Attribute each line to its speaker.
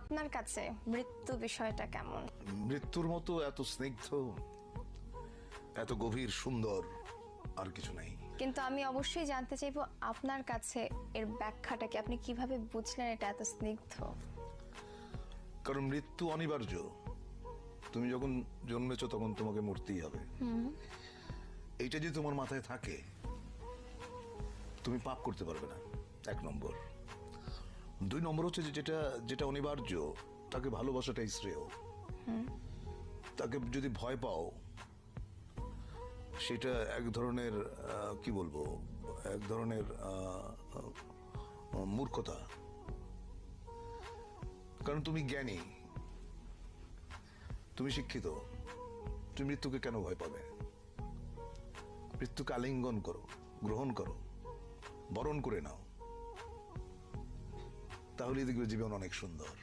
Speaker 1: আপনার কাছে মৃত্যু বিষয়টা কেমন?
Speaker 2: মৃত্যুর মতো এত স্নিগ্ধ, এত গভীর, সুন্দর আর কিছু নাই।
Speaker 1: কিন্তু আমি অবশ্যই জানতে চাইবো আপনার কাছে এর ব্যাখ্যাটা কি, আপনি কিভাবে বুঝলেন এটা এত স্নিগ্ধ?
Speaker 2: কারণ মৃত্যু অনিবার্য। তুমি যখন জন্মেছো তখন তোমাকে মরতেই হবে। এইটা যদি তোমার মাথায় থাকে তুমি পাপ করতে পারবে না, 1 নম্বর। 2 নম্বর হচ্ছে যে যেটা যেটা অনিবার্য তাকে ভালোবাসাটাই শ্রেয়। তাকে যদি ভয় পাও সেটা এক ধরনের কি বলবো, এক ধরনের মূর্খতা। কারণ তুমি জ্ঞানী, তুমি শিক্ষিত, তুমি মৃত্যুকে কেন ভয় পাবে? মৃত্যুকে আলিঙ্গন করো, গ্রহণ করো, বরণ করে নাও, তাহলেই দেখবে জীবন অনেক সুন্দর।